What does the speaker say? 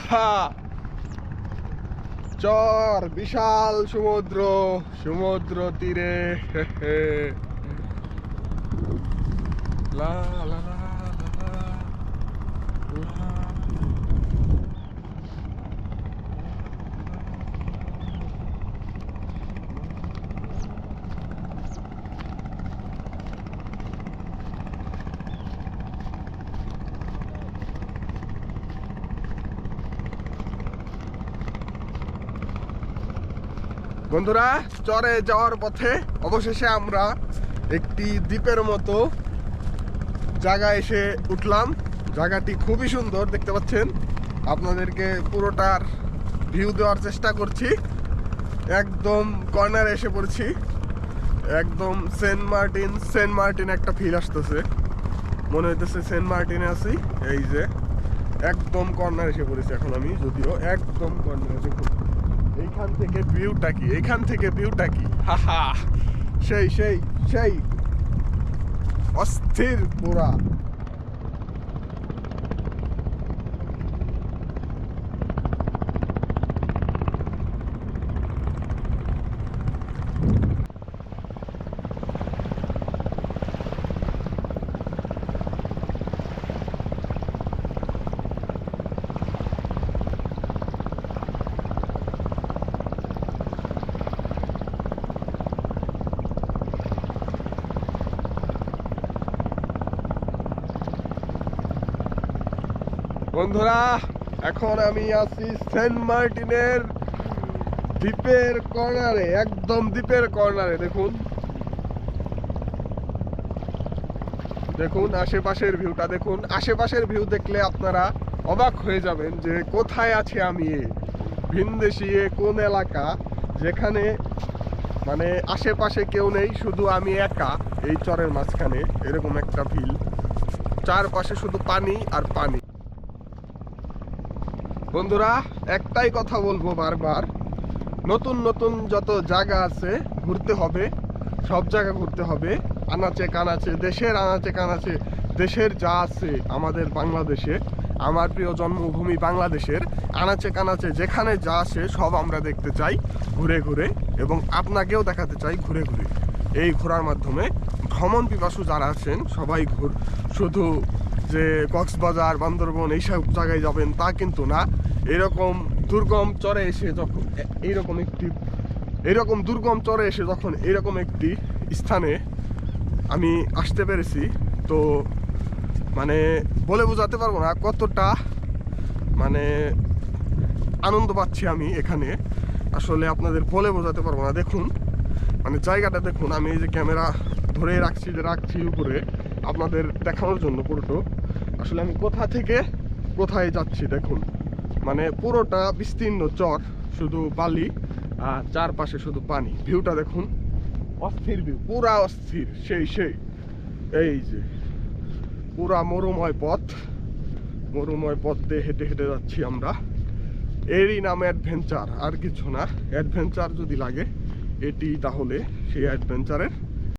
আহা, চর, বিশাল সমুদ্র, সমুদ্র তীরে লা লা লা লা লা। বন্ধুরা, চরে যাওয়ার পথে অবশেষে আমরা একটি দ্বীপের মতো জায়গায় এসে উঠলাম। জায়গাটি খুবই সুন্দর, দেখতে পাচ্ছেন। আপনাদেরকে পুরোটার ভিউ দেওয়ার চেষ্টা করছি। একদম কর্নারে এসে পড়ছি, একদম সেন্ট মার্টিন একটা ফিল আসতেছে, মনে হইতেছে সেন্ট মার্টিনে আছি। এই যে একদম কর্নারে এসে পড়েছি এখন আমি, যদিও একদম কর্নারে। দেখুন এইখান থেকে ভিউটা কি, এইখান থেকে ভিউটা কি, হাহা, সেই সেই সেই অস্থির পুরা। বন্ধুরা, এখন আমি আছি সেন্ট মার্টিনের দ্বীপের কর্নারে, একদম দ্বীপের কর্নারে। দেখুন দেখুন আশেপাশের ভিউটা দেখুন। আশেপাশের ভিউ দেখলে আপনারা অবাক হয়ে যাবেন যে কোথায় আছি আমি, ভিনদেশি কোন এলাকা, যেখানে মানে আশেপাশে কেউ নেই, শুধু আমি একা এই চরের মাঝখানে। এরকম একটা ফিল, চারপাশে শুধু পানি আর পানি। বন্ধুরা, একটাই কথা বলবো বারবার, নতুন নতুন যত জায়গা আছে ঘুরতে হবে, সব জায়গা ঘুরতে হবে। আনাচে কানাচে, দেশের আনাচে কানাচে, দেশের যা আছে আমাদের বাংলাদেশে, আমার প্রিয় জন্মভূমি বাংলাদেশের আনাচে কানাচে যেখানে যা আছে সব আমরা দেখতে চাই ঘুরে ঘুরে, এবং আপনাকেও দেখাতে চাই ঘুরে ঘুরে। এই ঘোরার মাধ্যমে ভ্রমণ পিপাসু যারা আছেন সবাই শুধু যে কক্সবাজার, বান্দরবন এইসব জায়গায় যাবেন তা কিন্তু না। এরকম দুর্গম চরে এসে যখন এইরকম দুর্গম চরে এসে যখন এরকম একটি স্থানে আমি আসতে পেরেছি, তো মানে বলে বোঝাতে পারবো না কতটা মানে আনন্দ পাচ্ছি আমি এখানে। আসলে আপনাদের বলে বোঝাতে পারবো না। দেখুন মানে জায়গাটা দেখুন, আমি এই যে ক্যামেরা ধরে রাখছি উপরে আপনাদের দেখানোর জন্য পুরোটা। আসলে আমি কোথা থেকে কোথায় যাচ্ছি দেখুন, মানে পুরোটা বিস্তীর্ণ চর, শুধু বালি আর চারপাশে শুধু পানি। ভিউটা দেখুন, অস্থির ভিউ, পুরা অস্থির, সেই সেই। এই যে পুরা মরুময় পথ দিয়ে হেঁটে হেঁটে যাচ্ছি আমরা। এরই নাম অ্যাডভেঞ্চার, আর কিছু না। অ্যাডভেঞ্চার যদি লাগে এটি, তাহলে সেই অ্যাডভেঞ্চারের